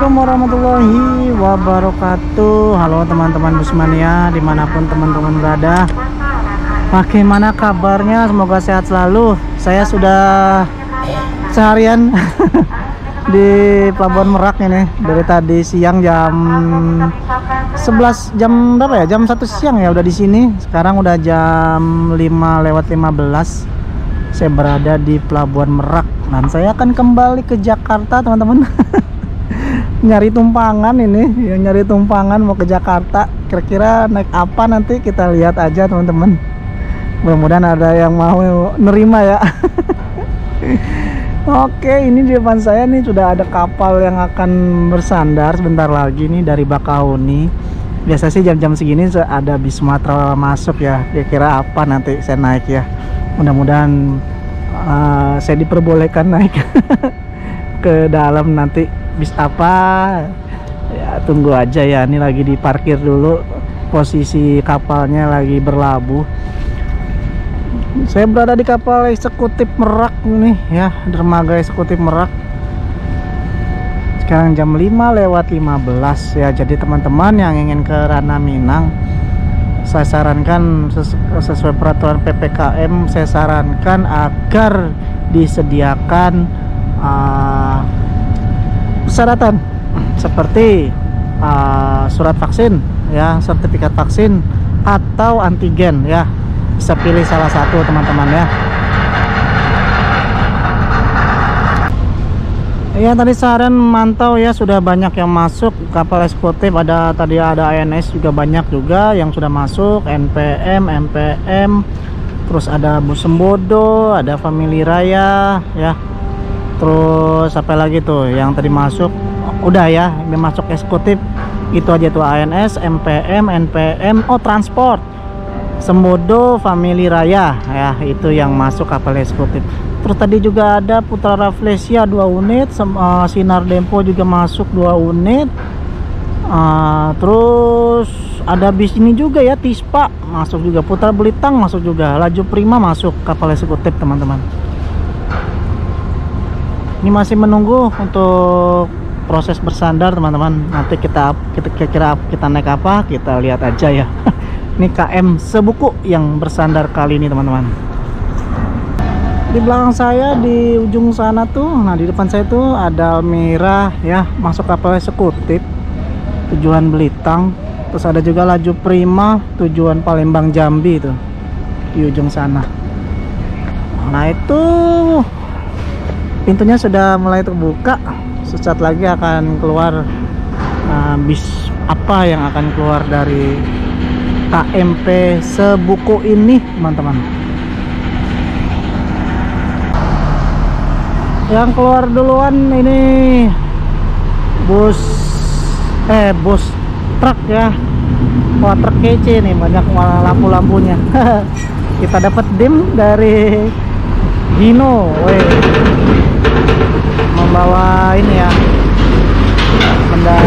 Assalamualaikum warahmatullahi wabarakatuh. Halo teman-teman Busmania dimanapun teman-teman berada. Bagaimana kabarnya? Semoga sehat selalu. Saya sudah seharian di Pelabuhan Merak ini. Dari tadi siang jam 11, jam berapa ya? Jam 1 siang ya udah di sini. Sekarang udah jam 5:15. Saya berada di Pelabuhan Merak dan saya akan kembali ke Jakarta, teman-teman. Nyari tumpangan ini, yang nyari tumpangan mau ke Jakarta. Kira-kira naik apa nanti kita lihat aja, teman-teman. Mudah-mudahan ada yang mau nerima ya. Oke, ini di depan saya nih sudah ada kapal yang akan bersandar sebentar lagi nih dari Bakahuni. Biasa sih jam-jam segini ada bis Sumatera masuk ya. Kira-kira apa nanti saya naik ya. Mudah-mudahan saya diperbolehkan naik ke dalam nanti. Bis apa ya, tunggu aja ya. Ini lagi diparkir dulu, posisi kapalnya lagi berlabuh. Saya berada di kapal eksekutif Merak nih ya, dermaga eksekutif Merak. Sekarang jam 5:15 ya. Jadi teman-teman yang ingin ke Ranah Minang, saya sarankan sesuai peraturan PPKM, saya sarankan agar disediakan persyaratan seperti surat vaksin ya, sertifikat vaksin atau antigen ya. Bisa pilih salah satu, teman-teman ya. Ya tadi seharian mantau ya, sudah banyak yang masuk kapal eksekutif. Tadi ada ANS juga banyak juga yang sudah masuk, NPM, MPM, terus ada Bus Sembodo, ada Family Raya ya. Terus apa lagi tuh yang tadi masuk? Udah ya, ini masuk eksekutif itu aja tuh, ANS, MPM, NPM, transport, Sembodo, Family Raya ya, itu yang masuk kapal eksekutif. Terus tadi juga ada Putra Rafflesia 2 unit, Sinar Dempo juga masuk 2 unit. Terus ada bis ini juga ya, Tispa masuk juga, Putra Belitang masuk juga, Laju Prima masuk kapal eksekutif, teman-teman. Ini masih menunggu untuk proses bersandar, teman-teman. Nanti kita kira kita naik apa, kita lihat aja ya. Ini KM Sebuku yang bersandar kali ini, teman-teman. Di belakang saya di ujung sana tuh, nah di depan saya tuh ada Almira ya, masuk kapal eksekutif tujuan Belitang. Terus ada juga Laju Prima tujuan Palembang Jambi tuh di ujung sana. Nah itu pintunya sudah mulai terbuka. Sesaat lagi akan keluar bis apa yang akan keluar dari KMP Sebuku ini, teman-teman. Yang keluar duluan ini bus truk ya. Wah, truk kece nih, banyak lampu-lampunya. Kita dapat dim dari Hino, membawa ini ya, benda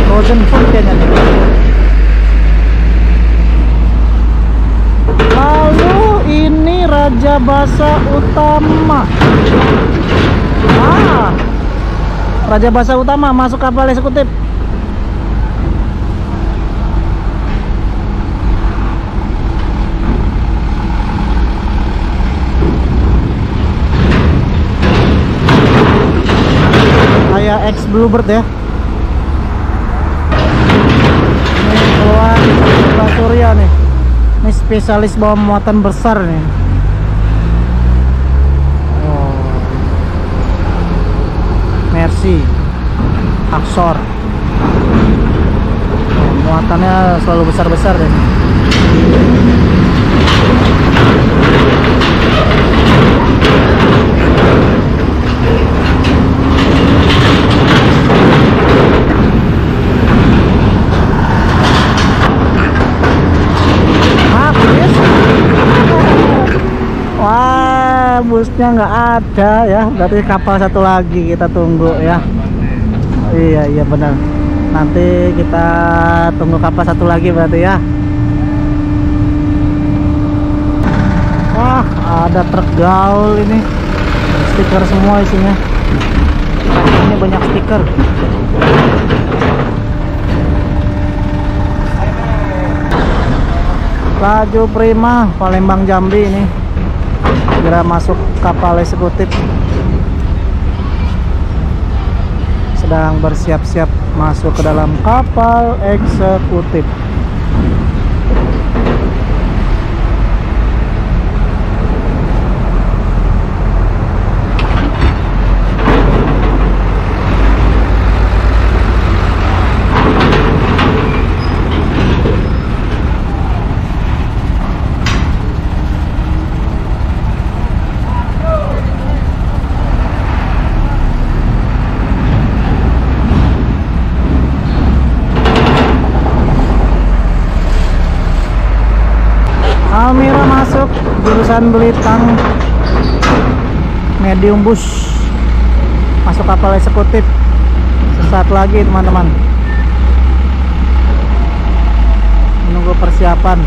frozen food kayaknya nih. Lalu ini Raja Basa Utama. Raja Basa Utama masuk kapal eksekutif. Kayak ex Bluebird ya. Ini keluar Pak Surya nih. Ini spesialis bawa muatan besar nih. Mercy, Aksor. Muatannya selalu besar-besar deh. Wah, busnya nggak ada ya, berarti kapal satu lagi kita tunggu ya. Iya benar, nanti kita tunggu kapal satu lagi berarti ya. Wah, ada truk gaul ini, stiker semua isinya. backpacker. Laju prima Palembang Jambi ini. Segera masuk kapal eksekutif. Sedang bersiap-siap masuk ke dalam kapal eksekutif. Almira masuk jurusan Belitang medium bus, masuk kapal eksekutif. Sesaat lagi teman-teman, menunggu persiapan.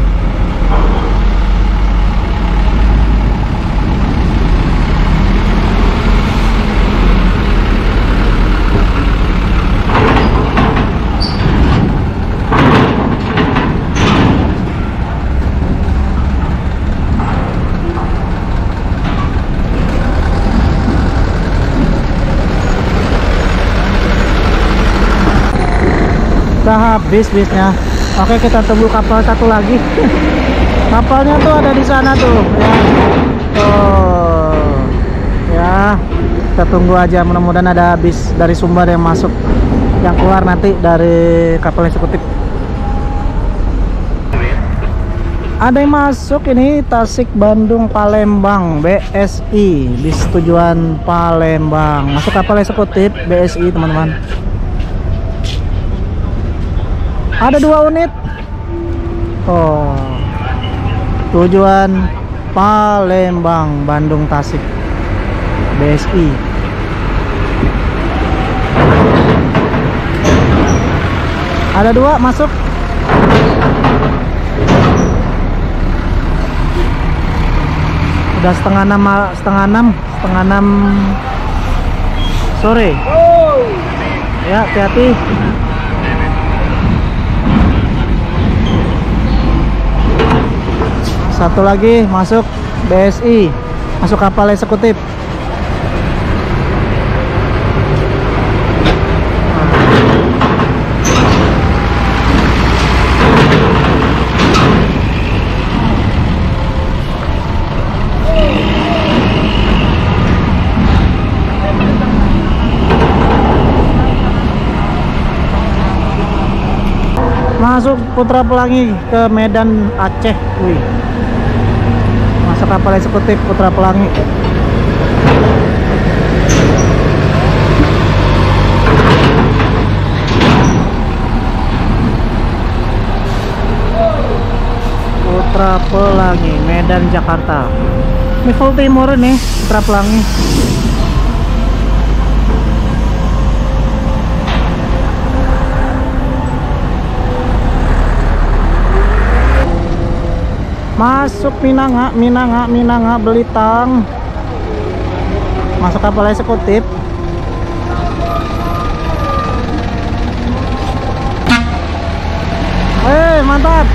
Udah habis bisnya. Oke, kita tunggu kapal satu lagi. Kapalnya tuh ada di sana tuh ya. Ya, kita tunggu aja, mudah-mudahan ada bis dari Sumbar yang masuk, yang keluar nanti dari kapal eksekutif. Ada yang masuk ini, Tasik Bandung Palembang BSI, bis tujuan Palembang, masuk kapal eksekutif BSI teman-teman. Ada 2 unit. Tujuan Palembang Bandung Tasik BSI. Ada 2 masuk. Udah setengah enam sore. Ya, hati-hati. Satu lagi masuk BSI, masuk kapal eksekutif. Masuk Putra Pelangi ke Medan Aceh. Wih, masuk kapal eksekutif Putra Pelangi. Putra Pelangi Medan Jakarta. Ini full timur nih Putra Pelangi. Masuk Minanga Belitang, masuk kapal eksekutif. Mantap.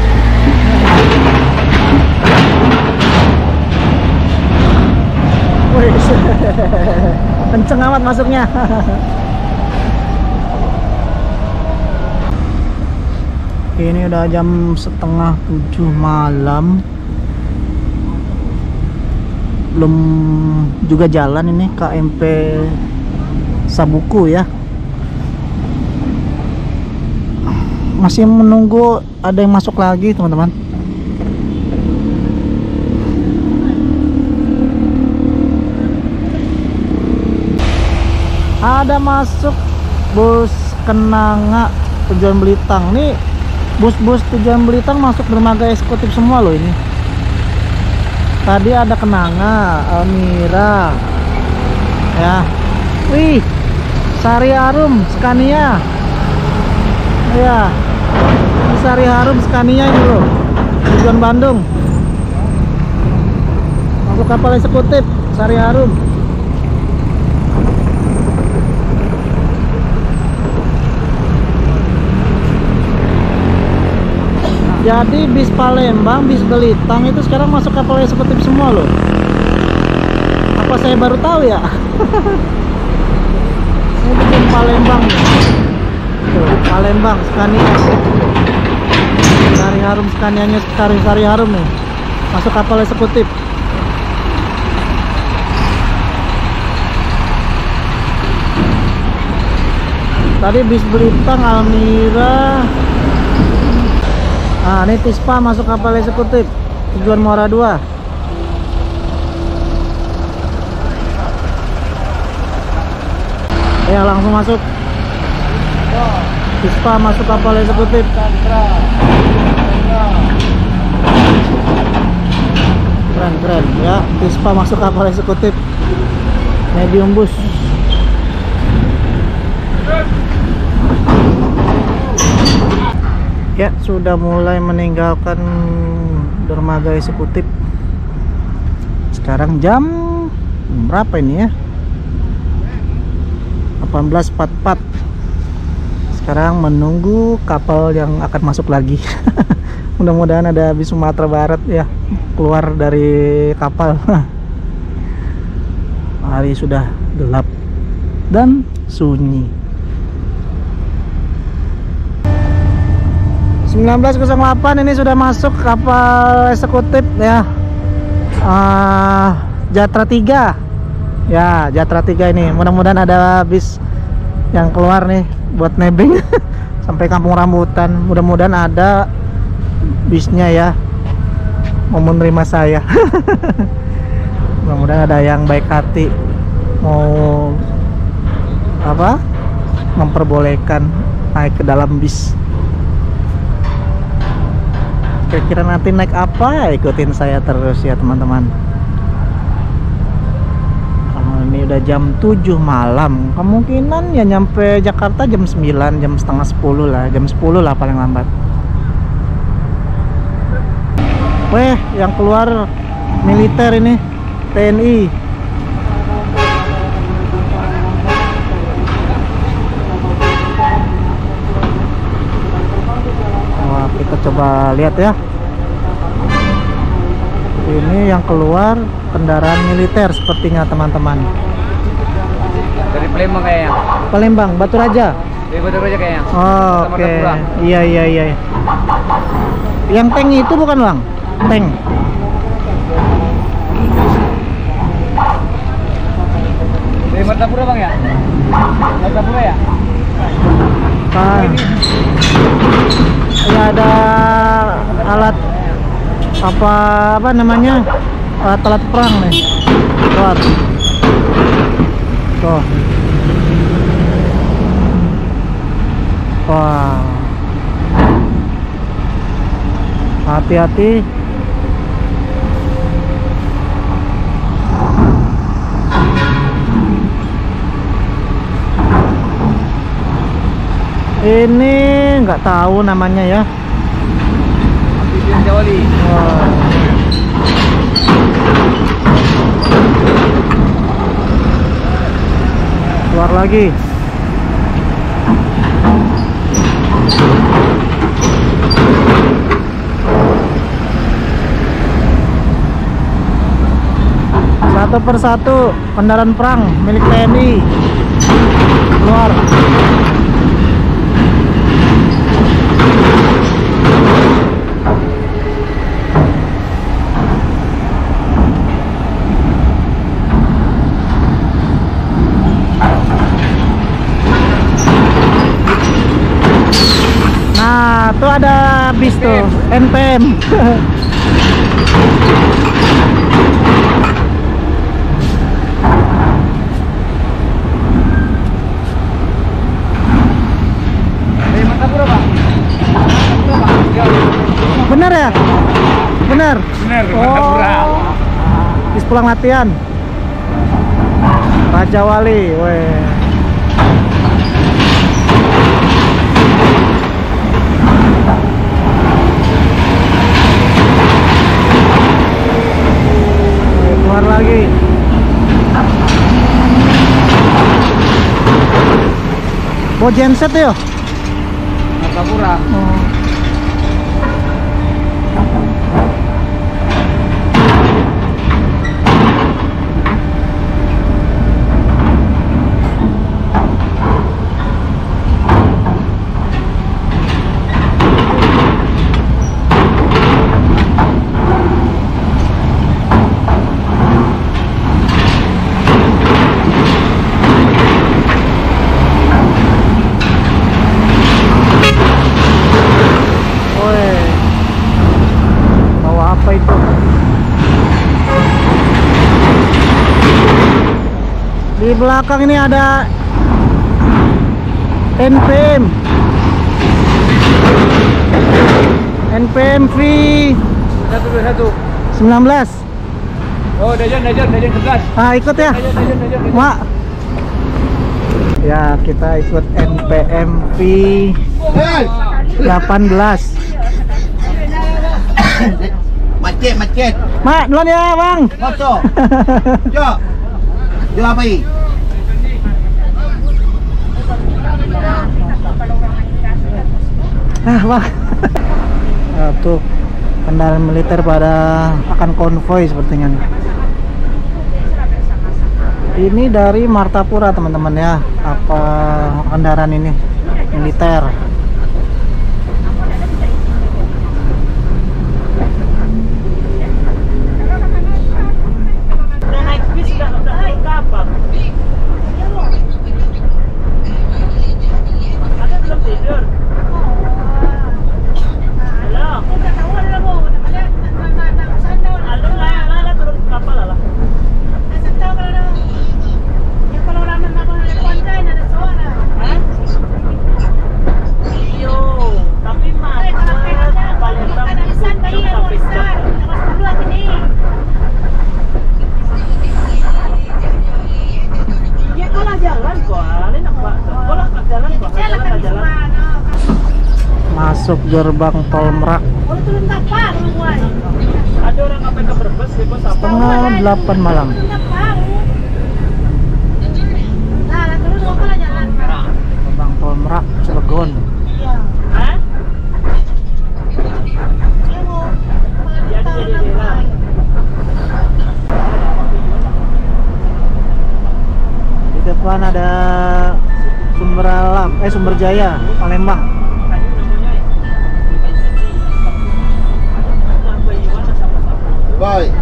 Wih, kenceng amat masuknya. Ini udah jam 6:30 malam, belum juga jalan ini KMP Sabuku ya. Masih menunggu ada yang masuk lagi teman-teman. Ada masuk bus Kenanga tujuan Belitang nih. Bus-bus tujuan Belitang masuk dermaga eksekutif semua loh ini. Tadi ada Kenanga, Almira, ya. Wih, Sari Harum, Scania, ya. Ini Sari Harum, Scania ini loh, tujuan Bandung. Masuk kapal eksekutif Sari Harum. Jadi bis Palembang, bis Belitang itu sekarang masuk kapal eksekutif semua loh. Apa saya baru tahu ya? Ini bikin Palembang. Tuh, Palembang, Scania. Sari Harum, Scania-nya Sari Harum nih. Masuk kapal eksekutif. Tadi bis Belitang, Almira. Nah, ini Tispa masuk kapal eksekutif tujuan Muara 2. Ya, langsung masuk. Tispa masuk kapal eksekutif. Keren ya, Tispa masuk kapal eksekutif medium bus. Ya, sudah mulai meninggalkan dermaga eksekutif. Sekarang jam berapa ini ya? 18.44. Sekarang menunggu kapal yang akan masuk lagi. Mudah-mudahan ada bis Sumatera Barat ya keluar dari kapal. Hari sudah gelap dan sunyi. 19.08 ini sudah masuk kapal eksekutif ya. Jatra 3 ya, Jatra 3 ini. Mudah-mudahan ada bis yang keluar nih buat nebeng sampai Kampung Rambutan. Mudah-mudahan ada bisnya ya, mau menerima saya. Mudah-mudahan ada yang baik hati mau apa, memperbolehkan naik ke dalam bis. Kira-kira nanti naik apa, ikutin saya terus ya teman-teman. Ini udah jam 7 malam, kemungkinan ya nyampe Jakarta jam 9, jam setengah 10 lah, jam 10 lah paling lambat. Weh, yang keluar militer ini, TNI. Wah, kita coba lihat ya. Ini yang keluar kendaraan militer sepertinya teman-teman. Dari Palembang kayaknya. Palembang, Batu Raja. Dari Batu Raja kayaknya. Oh, oke. Iya. Yang tank itu bukan bang? Tank. Dari Martapura bang ya? Martapura ya? Ya ada alat apa namanya, alat perang nih. Tuh. Wah, hati-hati. Ini nggak tahu namanya ya. Jawali. Wah. Keluar lagi. Satu persatu kendaraan perang milik TNI keluar. Nah, tuh ada bis tuh, NPM. Bener ya? Bener? Bener, Martapura. Bis pulang latihan Raja Wali, weh. Keluar lagi. Bawa genset ya? Martapura. Oh. Di belakang ini ada NPM V 19. Oh, Dajan 11. Ah, ikut ya, Mak. Ya, kita ikut NPM V 18. Macet. Mak, duluan ya, Bang. Masuk. Jom. Jom apa ini? Nah, Bang. Nah, tuh kendaraan militer pada akan konvoy sepertinya nih. Ini dari Martapura, teman-teman ya. Apa kendaraan ini militer? Masuk gerbang tol Merak. Setengah 8 malam. Gerbang tol Merak, Cilegon. Di depan ada Sumber Jaya, Palembang. Baik.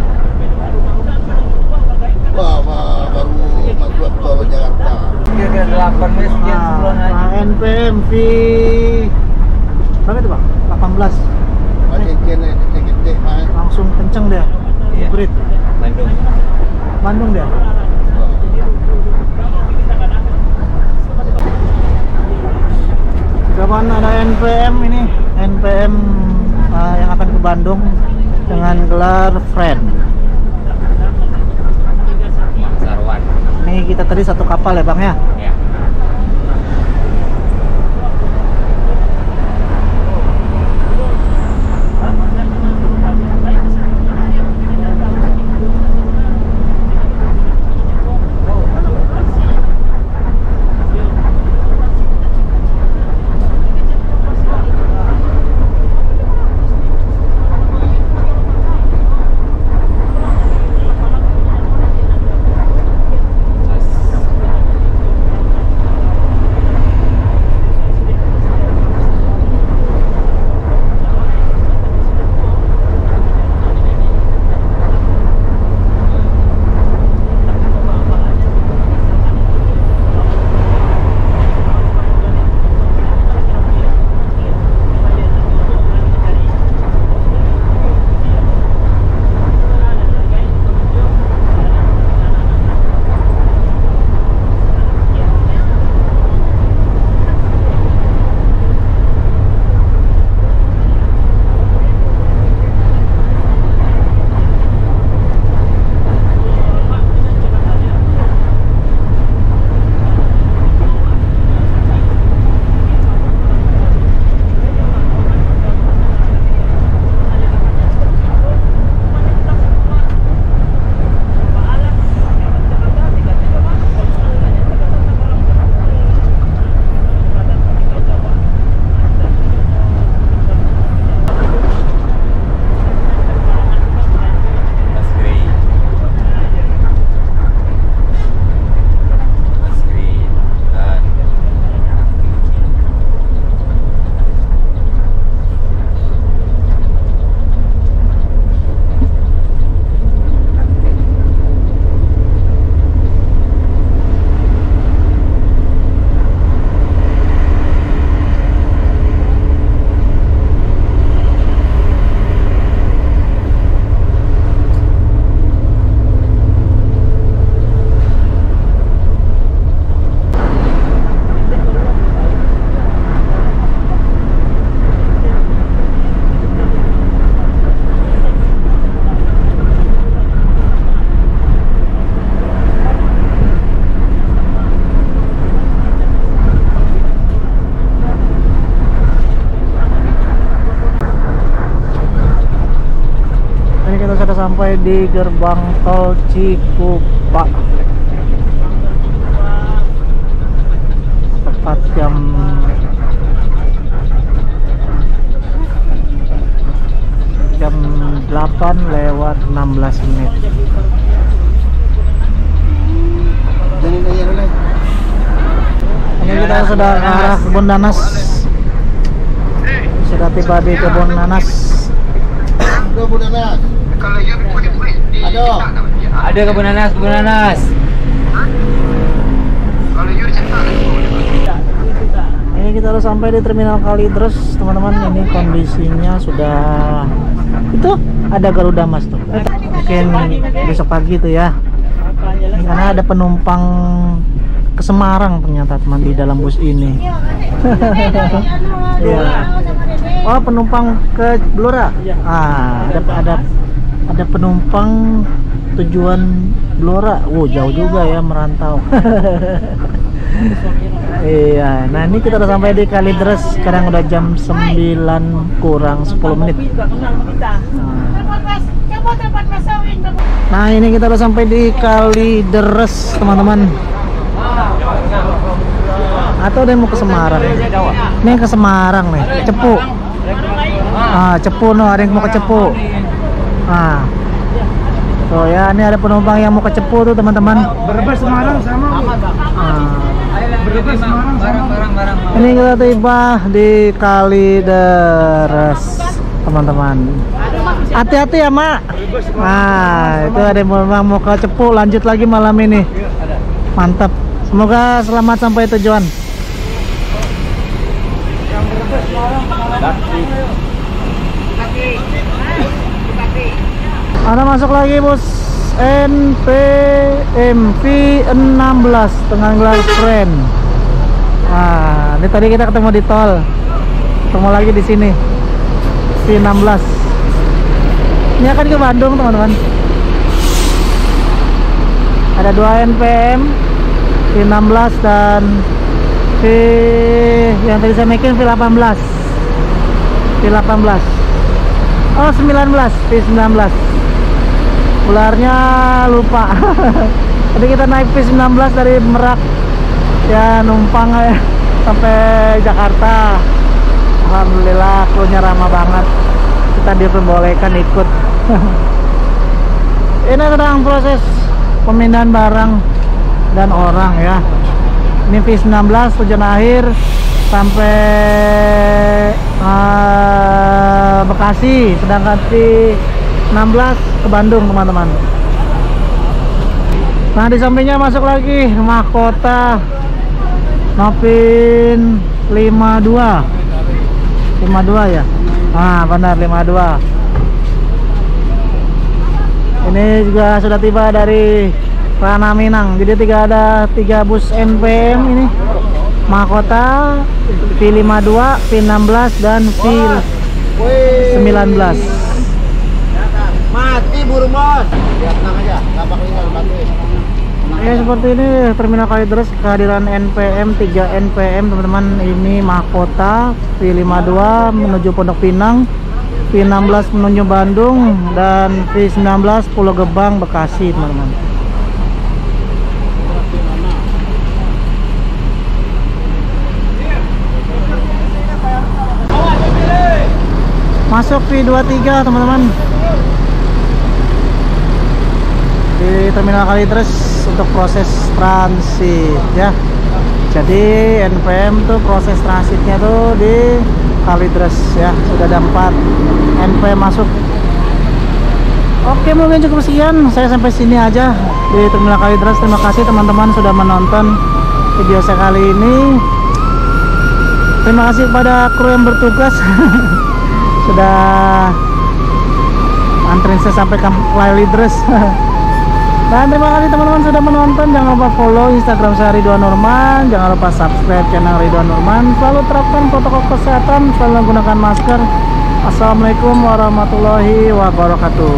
Wah, baru masuk tol Jakarta. Dia 8 mes dia 10 aja. NPM V berapa itu, Bang? 18. Masih kena titik-titik main. Langsung kenceng dia. Hybrid. Bandung dia. Depan ada NPM ini, NPM yang akan ke Bandung dengan gelar Friend. Sarwan. Ini kita tadi satu kapal ya, Bang ya? Ya. sampai di gerbang tol Cikupa. Tepat jam 8:16. Ini kita sudah ke arah Kebun Nanas. Sudah tiba di Kebun Nanas. Ada kebun nanas, kebun nanas. Ini kita harus sampai di Terminal Kalideres, teman-teman. Ini kondisinya sudah itu ada Garuda Mas tuh. Mungkin besok pagi tuh ya. Ini karena ada penumpang ke Semarang ternyata teman di dalam bus ini. Ya. Oh, penumpang ke Blora. Ah, ada penumpang tujuan Blora. Wow, jauh juga ya merantau. Iya, nah ini kita udah sampai di Kalideres. Sekarang udah jam 9 kurang 10 menit. Nah, ini kita udah sampai di Kalideres, teman-teman. Atau ada yang mau ke Semarang? Ini ke Semarang nih, Cepu. Ah, Cepu no, ada yang mau ke Cepu. Ah. So ya, ini ada penumpang yang mau ke Cepu tuh, teman-teman. Brebes Semarang sama. Brebes Semarang Barang. Ini kita tiba di Kalideres, teman-teman. Hati-hati ya, Mak. Nah, itu ada yang mau ke Cepu, lanjut lagi malam ini. Mantap. Semoga selamat sampai tujuan. Ada masuk lagi bus NPMV 16 Tengah Gelas Keren. Nah, ini tadi kita ketemu di tol, ketemu lagi di sini V16. Ini akan ke Bandung, teman-teman. Ada 2 NPM V16 dan V yang tadi saya naikin V18. Oh, 19 V19. Ularnya lupa. Tadi kita naik V19 dari Merak ya, numpang ya sampai Jakarta. Alhamdulillah krunya ramah banget. Kita diperbolehkan ikut. Ini sedang proses pemindahan barang dan orang ya. Ini V19 tujuan akhir sampai Bekasi, sedangkan V16 ke Bandung, teman-teman. Nah, di sampingnya masuk lagi mahkota Novin 52 ya. Nah, benar 52. Ini juga sudah tiba dari Rana Minang. Jadi ada 3 bus NPM ini. Mahkota V52, V16 dan V19. Mati burung bos. Ya tenang aja, nggak bakal mati. Ya, seperti ini Terminal Kalideres, kehadiran NPM 3 NPM, teman-teman. Ini mahkota V52 menuju Pondok Pinang, V16 menuju Bandung, dan V19 Pulau Gebang Bekasi, teman-teman. Masuk V23, teman-teman, di Terminal Kalideres untuk proses transit ya. Jadi NPM tuh proses transitnya tuh di Kalideres ya. Sudah ada 4 NPM masuk. Oke, mungkin cukup sekian. Saya sampai sini aja di Terminal Kalideres. Terima kasih teman-teman sudah menonton video saya kali ini. Terima kasih kepada kru yang bertugas sudah anterin saya sampai ke Kalideres. Dan terima kasih teman-teman sudah menonton. Jangan lupa follow Instagram saya Ridwan Nurman. Jangan lupa subscribe channel Ridwan Nurman. Selalu terapkan protokol kesehatan, selalu menggunakan masker. Assalamualaikum warahmatullahi wabarakatuh.